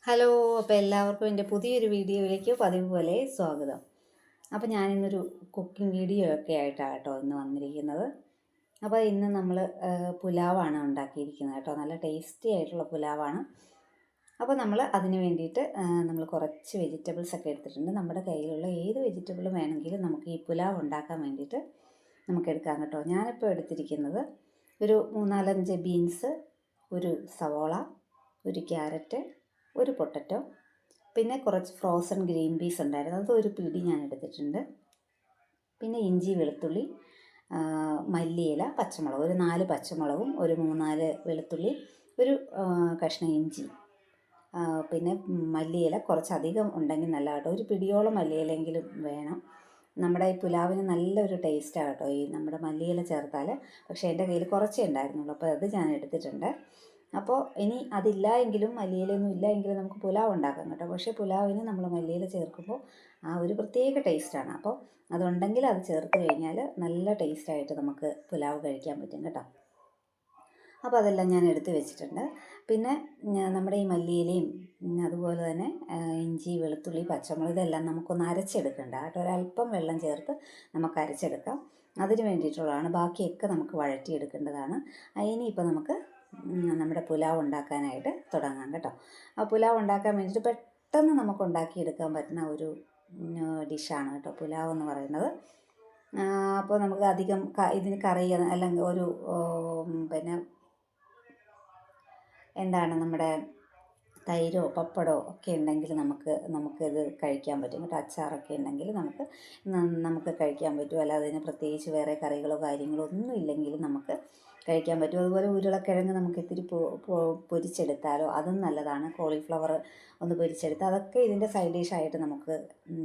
Hello. അപ്പോൾ എല്ലാവർക്കും എൻ്റെ പുതിയൊരു വീഡിയോയിലേക്ക് പതിവ് പോലെ സ്വാഗതം. അപ്പോൾ ഞാനിന്നൊരു കുക്കിംഗ് വീഡിയോ ഒക്കെ ആയിട്ടാണ് കേട്ടോ ഇന്ന് വന്നിരിക്കുന്നത്. അപ്പോൾ ഇന്ന് നമ്മൾ പുലാവാണ് ഉണ്ടാക്കിയിരിക്കുന്നത് കേട്ടോ. നല്ല ടേസ്റ്റി ആയിട്ടുള്ള പുലാവാണ്. അപ്പോൾ നമ്മൾ അതിന് വേണ്ടിയിട്ട് നമ്മൾ കുറച്ച് വെജിറ്റബിൾസ് ഒക്കെ എടുത്തിട്ടുണ്ട്. നമ്മുടെ കയ്യിലുള്ള ഏത് വെജിറ്റബിൾ വേണമെങ്കിലും നമുക്ക് ഈ പുലാവ് ഉണ്ടാക്കാൻ വേണ്ടിയിട്ട് നമുക്ക് എടുക്കാം കേട്ടോ. ഞാനിപ്പോൾ എടുത്തിരിക്കുന്നത് ഒരു 3-4 ബീൻസ്, ഒരു സവോള, ഒരു ക്യാരറ്റ്, ഒരു പൊട്ടറ്റോ, പിന്നെ കുറച്ച് ഫ്രോസൺ ഗ്രീൻ പീസ് ഉണ്ടായിരുന്നു, അതൊരു പിടി ഞാൻ എടുത്തിട്ടുണ്ട്. പിന്നെ ഇഞ്ചി, വെളുത്തുള്ളി, മല്ലിയില, പച്ചമുളക്, ഒരു 4 പച്ചമുളകും ഒരു 3-4 വെളുത്തുള്ളി, ഒരു കഷ്ണം ഇഞ്ചി, പിന്നെ മല്ലിയില കുറച്ചധികം ഉണ്ടെങ്കിൽ നല്ല കേട്ടോ. ഒരു പിടിയോളം മല്ലിയിലെങ്കിലും വേണം. നമ്മുടെ ഈ പുലാവിന് നല്ലൊരു ടേസ്റ്റാണ് കേട്ടോ ഈ നമ്മുടെ മല്ലിയില ചേർത്താൽ. പക്ഷേ എൻ്റെ കയ്യിൽ കുറച്ചേ ഉണ്ടായിരുന്നുള്ളൂ, അപ്പോൾ അത് ഞാൻ എടുത്തിട്ടുണ്ട്. അപ്പോൾ ഇനി അതില്ല എങ്കിലും, മല്ലിയിലൊന്നും ഇല്ല എങ്കിലും നമുക്ക് പുലാവ് ഉണ്ടാക്കാം കേട്ടോ. പക്ഷേ പുലാവിന് നമ്മൾ മല്ലിയില ചേർക്കുമ്പോൾ ആ ഒരു പ്രത്യേക ടേസ്റ്റാണ്. അപ്പോൾ അതുണ്ടെങ്കിൽ അത് ചേർത്ത് കഴിഞ്ഞാൽ നല്ല ടേസ്റ്റായിട്ട് നമുക്ക് പുലാവ് കഴിക്കാൻ പറ്റും കേട്ടോ. അപ്പോൾ അതെല്ലാം ഞാൻ എടുത്ത് വെച്ചിട്ടുണ്ട്. പിന്നെ നമ്മുടെ ഈ മല്ലിയിലയും അതുപോലെ തന്നെ ഇഞ്ചി, വെളുത്തുള്ളി, പച്ചമുളക് ഇതെല്ലാം നമുക്കൊന്ന് അരച്ചെടുക്കണ്ട കേട്ടോ. ഒരല്പം വെള്ളം ചേർത്ത് നമുക്ക് അരച്ചെടുക്കാം. അതിന് വേണ്ടിയിട്ടുള്ളതാണ്. ബാക്കിയൊക്കെ നമുക്ക് വഴറ്റിയെടുക്കേണ്ടതാണ്. ഇനിയിപ്പോൾ നമുക്ക് നമ്മുടെ പുലാവ് ഉണ്ടാക്കാനായിട്ട് തുടങ്ങാം കേട്ടോ. ആ പുലാവ് ഉണ്ടാക്കാൻ വേണ്ടിയിട്ട് പെട്ടെന്ന് നമുക്ക് ഉണ്ടാക്കിയെടുക്കാൻ പറ്റുന്ന ഒരു ഡിഷാണ് കേട്ടോ പുലാവ് എന്ന് പറയുന്നത്. അപ്പോൾ നമുക്ക് അധികം ഇതിന് കറി അല്ലെങ്കിൽ ഒരു പിന്നെ എന്താണ് നമ്മുടെ തൈരോ പപ്പടോ ഒക്കെ ഉണ്ടെങ്കിൽ നമുക്കിത് കഴിക്കാൻ പറ്റും കേട്ടോ. അച്ചാറൊക്കെ ഉണ്ടെങ്കിൽ നമുക്ക് കഴിക്കാൻ പറ്റും. അല്ലാതെ അതിന് പ്രത്യേകിച്ച് വേറെ കറികളോ കാര്യങ്ങളോ ഒന്നും ഇല്ലെങ്കിലും നമുക്ക് കഴിക്കാൻ പറ്റും. അതുപോലെ ഉരുളക്കിഴങ്ങ് നമുക്ക് ഇത്തിരി പൊരിച്ചെടുത്താലോ അതും നല്ലതാണ്. കോളിഫ്ലവർ ഒന്ന് പൊരിച്ചെടുത്താൽ അതൊക്കെ ഇതിൻ്റെ സൈഡ് ഡിഷായിട്ട് നമുക്ക്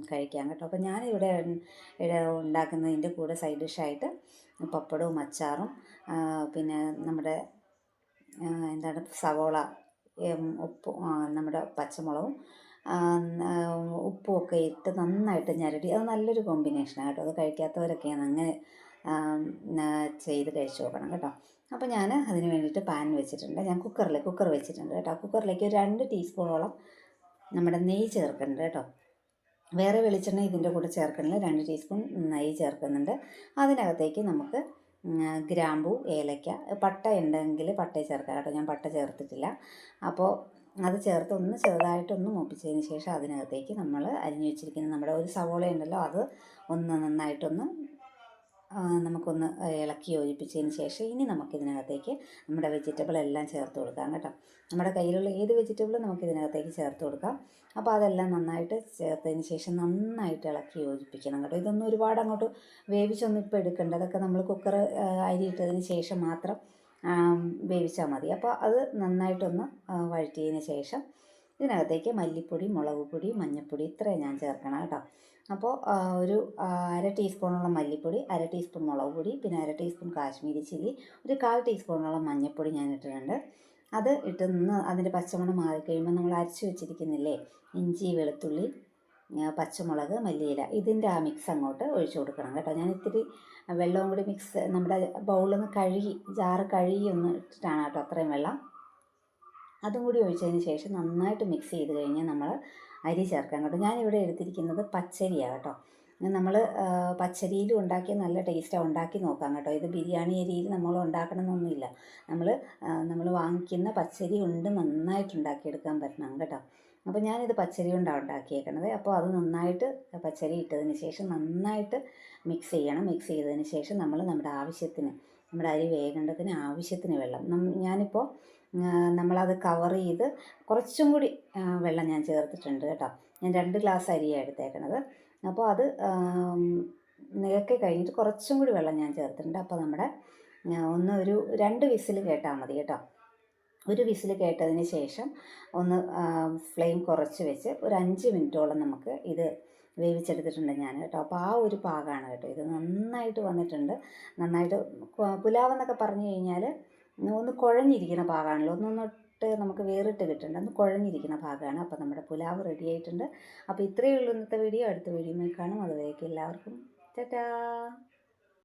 കഴിക്കാം കേട്ടോ. അപ്പോൾ ഞാനിവിടെ ഉണ്ടാക്കുന്നതിൻ്റെ കൂടെ സൈഡ് ഡിഷായിട്ട് പപ്പടവും അച്ചാറും പിന്നെ നമ്മുടെ എന്താണ് സവോള, ഉപ്പും നമ്മുടെ പച്ചമുളകും ഉപ്പും ഒക്കെ ഇട്ട് നന്നായിട്ട് ഞരടി, അത് നല്ലൊരു കോമ്പിനേഷനാണ് കേട്ടോ. അത് കഴിക്കാത്തവരൊക്കെയാണ് അങ്ങനെ ചെയ്ത് കഴിച്ച് നോക്കണം കേട്ടോ. അപ്പോൾ ഞാൻ അതിന് വേണ്ടിയിട്ട് പാൻ വെച്ചിട്ടുണ്ട്. ഞാൻ കുക്കർ വെച്ചിട്ടുണ്ട് കേട്ടോ. കുക്കറിലേക്ക് ഒരു 2 ടീസ്പൂണോളം നമ്മുടെ നെയ്യ് ചേർക്കുന്നുണ്ട് കേട്ടോ. വേറെ വെളിച്ചെണ്ണ ഇതിൻ്റെ കൂടെ ചേർക്കുന്നില്ല. 2 ടീസ്പൂൺ നെയ്യ് ചേർക്കുന്നുണ്ട്. അതിനകത്തേക്ക് നമുക്ക് ഗ്രാമ്പൂ, ഏലക്ക, പട്ട ഉണ്ടെങ്കിൽ പട്ട ചേർക്കാം കേട്ടോ. ഞാൻ പട്ട ചേർത്തിട്ടില്ല. അപ്പോൾ അത് ചേർത്ത് ഒന്ന് ചെറുതായിട്ടൊന്ന് മൂപ്പിച്ചതിന് ശേഷം അതിനകത്തേക്ക് നമ്മൾ അരിഞ്ഞു വെച്ചിരിക്കുന്ന നമ്മുടെ ഒരു സവോള ഉണ്ടല്ലോ, അത് ഒന്ന് നന്നായിട്ടൊന്ന് നമുക്കൊന്ന് ഇളക്കി യോജിപ്പിച്ചതിന് ശേഷം ഇനി നമുക്കിതിനകത്തേക്ക് നമ്മുടെ വെജിറ്റബിൾ എല്ലാം ചേർത്ത് കൊടുക്കാം കേട്ടോ. നമ്മുടെ കയ്യിലുള്ള ഏത് വെജിറ്റബിളും നമുക്കിതിനകത്തേക്ക് ചേർത്ത് കൊടുക്കാം. അപ്പോൾ അതെല്ലാം നന്നായിട്ട് ചേർത്തതിന് ശേഷം നന്നായിട്ട് ഇളക്കി യോജിപ്പിക്കണം കേട്ടോ. ഇതൊന്നും ഒരുപാട് അങ്ങോട്ട് വേവിച്ചൊന്നും ഇപ്പോൾ എടുക്കേണ്ട. അതൊക്കെ നമ്മൾ കുക്കർ അരി ഇട്ടതിന് ശേഷം മാത്രം വേവിച്ചാൽ മതി. അപ്പോൾ അത് നന്നായിട്ടൊന്ന് വഴറ്റിയതിന് ശേഷം ഇതിനകത്തേക്ക് മല്ലിപ്പൊടി, മുളക് പൊടി, മഞ്ഞൾപ്പൊടി ഇത്രയും ഞാൻ ചേർക്കണം കേട്ടോ. അപ്പോൾ ഒരു 1/2 ടീസ്പൂണോളം മല്ലിപ്പൊടി, 1/2 ടീസ്പൂൺ മുളക് പൊടി, പിന്നെ 1/2 ടീസ്പൂൺ കാശ്മീരി ചില്ലി, ഒരു 1/4 ടീസ്പൂണോളം മഞ്ഞൾപ്പൊടി ഞാൻ ഇട്ടിട്ടുണ്ട്. അത് ഇട്ട് നിന്ന് അതിൻ്റെ പച്ചമണം മാറിക്കഴിയുമ്പോൾ നമ്മൾ അരച്ച് വെച്ചിരിക്കുന്നില്ലേ ഇഞ്ചി, വെളുത്തുള്ളി, പച്ചമുളക്, മല്ലിയില, ഇതിൻ്റെ ആ മിക്സ് അങ്ങോട്ട് ഒഴിച്ചു കൊടുക്കണം കേട്ടോ. ഞാൻ ഇത്തിരി വെള്ളവും കൂടി നമ്മുടെ ബൗളിൽ നിന്ന് ജാറ് കഴുകി ഒന്ന് ഇട്ടിട്ടാണ് കേട്ടോ അത്രയും വെള്ളം. അതും കൂടി ഒഴിച്ചതിന് ശേഷം നന്നായിട്ട് മിക്സ് ചെയ്ത് കഴിഞ്ഞാൽ നമ്മൾ അരി ചേർക്കാം കേട്ടോ. ഞാനിവിടെ എടുത്തിരിക്കുന്നത് പച്ചരിയാണ് കേട്ടോ. നമ്മൾ പച്ചരിയിലും ഉണ്ടാക്കിയ നല്ല ടേസ്റ്റാണ്. ഉണ്ടാക്കി നോക്കാം കേട്ടോ. ഇത് ബിരിയാണി അരിയിൽ നമ്മൾ ഉണ്ടാക്കണമെന്നൊന്നുമില്ല. നമ്മൾ വാങ്ങിക്കുന്ന പച്ചരി കൊണ്ട് നന്നായിട്ട് ഉണ്ടാക്കിയെടുക്കാൻ പറ്റണം കേട്ടോ. അപ്പോൾ ഞാനിത് പച്ചരി കൊണ്ടാണ് ഉണ്ടാക്കിയേക്കണത്. അപ്പോൾ അത് നന്നായിട്ട് പച്ചരി ഇട്ടതിന് ശേഷം നന്നായിട്ട് മിക്സ് ചെയ്യണം. മിക്സ് ചെയ്തതിന് ശേഷം നമ്മുടെ ആവശ്യത്തിന്, നമ്മുടെ അരി വേകേണ്ടതിന് ആവശ്യത്തിന് വെള്ളം ഞാനിപ്പോൾ നമ്മളത് കവർ ചെയ്ത് കുറച്ചും കൂടി വെള്ളം ഞാൻ ചേർത്തിട്ടുണ്ട് കേട്ടോ. ഞാൻ 2 ഗ്ലാസ് അരിയാണ് എടുത്തേക്കണത്. അപ്പോൾ അത് നികക്കി കഴിഞ്ഞിട്ട് കുറച്ചും കൂടി വെള്ളം ഞാൻ ചേർത്തിട്ടുണ്ട്. അപ്പോൾ നമ്മുടെ ഒരു 2 വിസിൽ കേട്ടാൽ മതി കേട്ടോ. ഒരു വിസിൽ കേട്ടതിന് ശേഷം ഒന്ന് ഫ്ലെയിം കുറച്ച് വെച്ച് ഒരു 5 മിനിറ്റോളം നമുക്ക് ഇത് വേവിച്ചെടുത്തിട്ടുണ്ട് ഞാൻ കേട്ടോ. അപ്പോൾ ആ ഒരു പാകമാണ് കേട്ടോ. ഇത് നന്നായിട്ട് വന്നിട്ടുണ്ട്. നന്നായിട്ട് പുലാവെന്നൊക്കെ പറഞ്ഞു കഴിഞ്ഞാൽ ഒന്ന് കുഴഞ്ഞിരിക്കുന്ന പാകമാണല്ലോ. ഒന്നൊന്നിട്ട് നമുക്ക് വേറിട്ട് കിട്ടേണ്ട, ഒന്ന് കുഴഞ്ഞിരിക്കുന്ന ഭാഗമാണ്. അപ്പോൾ നമ്മുടെ പുലാവ് റെഡി ആയിട്ടുണ്ട്. അപ്പോൾ ഇത്രയേ ഉള്ളൂ ഇന്നത്തെ വീഡിയോ. അടുത്ത വീഡിയോയിൽ കാണും. അതുവരേക്കും എല്ലാവർക്കും ടാറ്റാ.